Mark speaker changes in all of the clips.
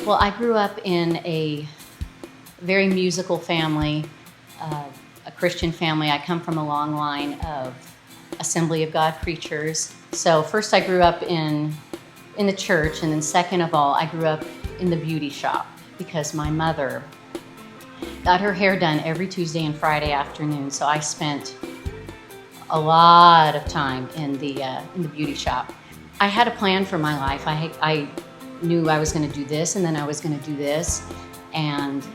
Speaker 1: Well, I grew up in a very musical family, a Christian family. I come from a long line of Assembly of God preachers. So first I grew up in the church, and then second of all, I grew up in the beauty shop because my mother got her hair done every Tuesday and Friday afternoon. So I spent a lot of time in the beauty shop. I had a plan for my life. I knew I was going to do this, and then I was going to do this, and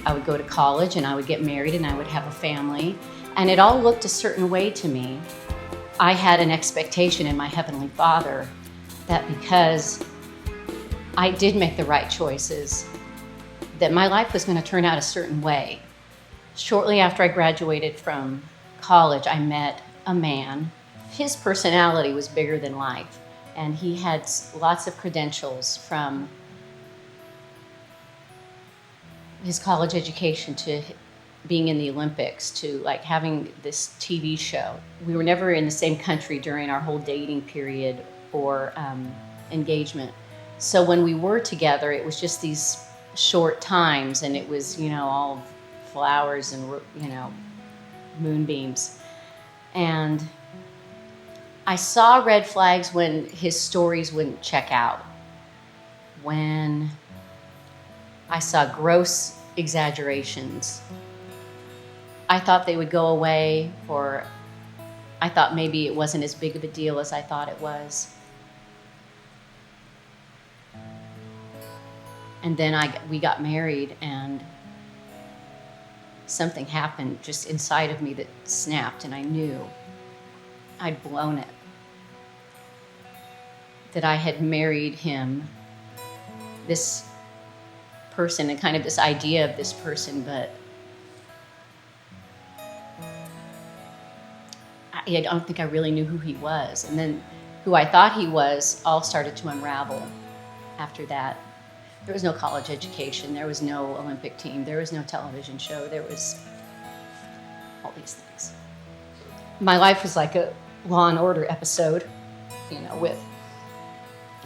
Speaker 1: I would go to college, and I would get married, and I would have a family, and it all looked a certain way to me. I had an expectation in my Heavenly Father that because I did make the right choices, that my life was going to turn out a certain way. Shortly after I graduated from college, I met a man. His personality was bigger than life, and he had lots of credentials, from his college education to being in the Olympics to like having this TV show. We were never in the same country during our whole dating period or engagement. So when we were together, it was just these short times, and it was, all flowers and, moonbeams. And I saw red flags when his stories wouldn't check out, when I saw gross exaggerations. I thought they would go away, or I thought maybe it wasn't as big of a deal as I thought it was. And then we got married, and something happened just inside of me that snapped, and I knew I'd blown it. That I had married him, this person, and kind of this idea of this person, but I don't think I really knew who he was. And then who I thought he was all started to unravel after that. There was no college education. There was no Olympic team. There was no television show. There was all these things. My life was like a Law and Order episode, with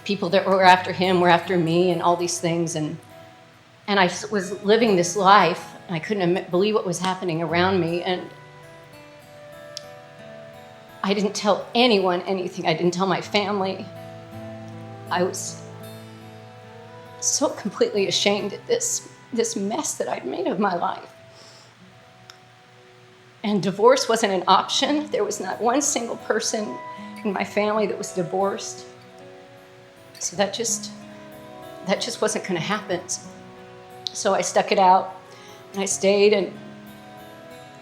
Speaker 1: people that were after him, were after me, and all these things. And I was living this life, and I couldn't believe what was happening around me. And I didn't tell anyone anything. I didn't tell my family. I was so completely ashamed at this mess that I'd made of my life. And divorce wasn't an option. There was not one single person in my family that was divorced. So that just wasn't going to happen. So I stuck it out, and I stayed and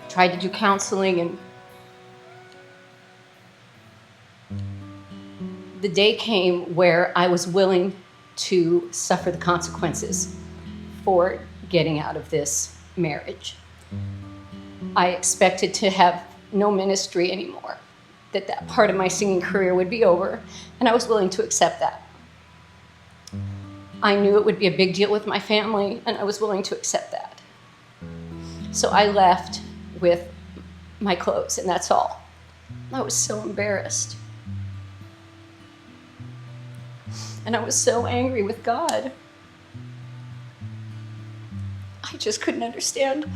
Speaker 1: tried to do counseling, and the day came where I was willing to suffer the consequences for getting out of this marriage. I expected to have no ministry anymore, that part of my singing career would be over, and I was willing to accept that. I knew it would be a big deal with my family, and I was willing to accept that. So I left with my clothes, and that's all. I was so embarrassed. And I was so angry with God. I just couldn't understand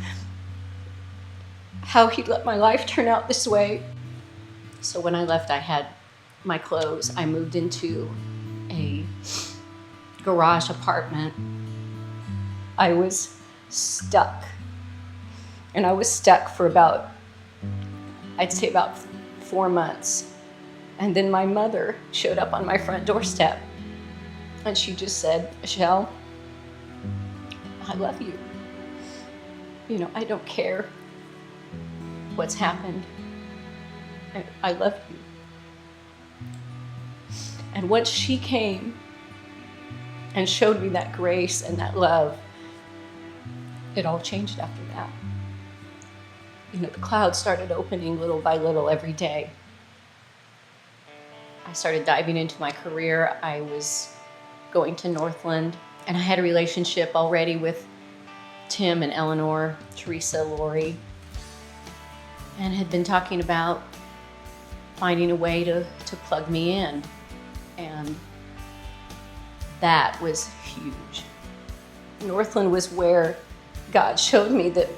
Speaker 1: how he'd let my life turn out this way. So when I left, I had my clothes. I moved into a garage apartment. I was stuck. And I was stuck for about 4 months. And then my mother showed up on my front doorstep. And she just said, "Michelle, I love you. I don't care what's happened. I love you." And once she came and showed me that grace and that love, it all changed after that. The clouds started opening little by little every day. I started diving into my career. I was going to Northland, and I had a relationship already with Tim and Eleanor, Teresa, Lori, and had been talking about finding a way to plug me in. And that was huge. Northland was where God showed me that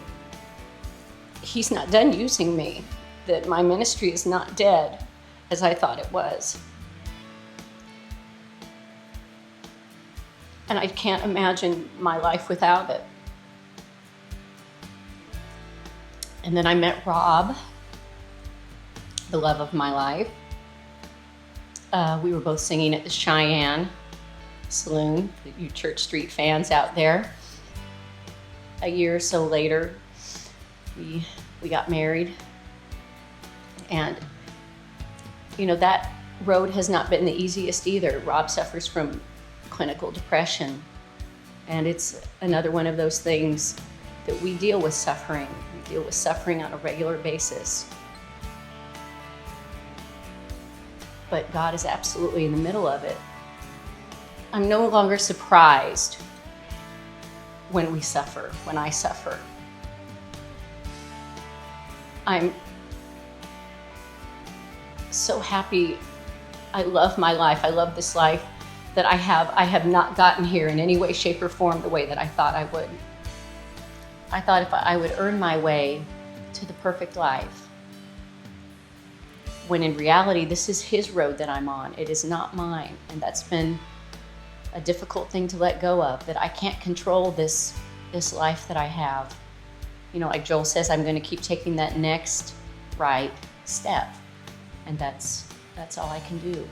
Speaker 1: He's not done using me, that my ministry is not dead as I thought it was. And I can't imagine my life without it. And then I met Rob, the love of my life. We were both singing at the Cheyenne Saloon, you Church Street fans out there. A year or so later, we got married. And, that road has not been the easiest either. Rob suffers from clinical depression. And it's another one of those things that we deal with suffering. We deal with suffering on a regular basis. But God is absolutely in the middle of it. I'm no longer surprised when we suffer, when I suffer. I'm so happy. I love my life. I love this life that I have. I have not gotten here in any way, shape, or form the way that I thought I would. I thought if I would earn my way to the perfect life, when in reality, this is His road that I'm on. It is not mine. And that's been a difficult thing to let go of, that I can't control this life that I have. Like Joel says, I'm going to keep taking that next right step. And that's all I can do.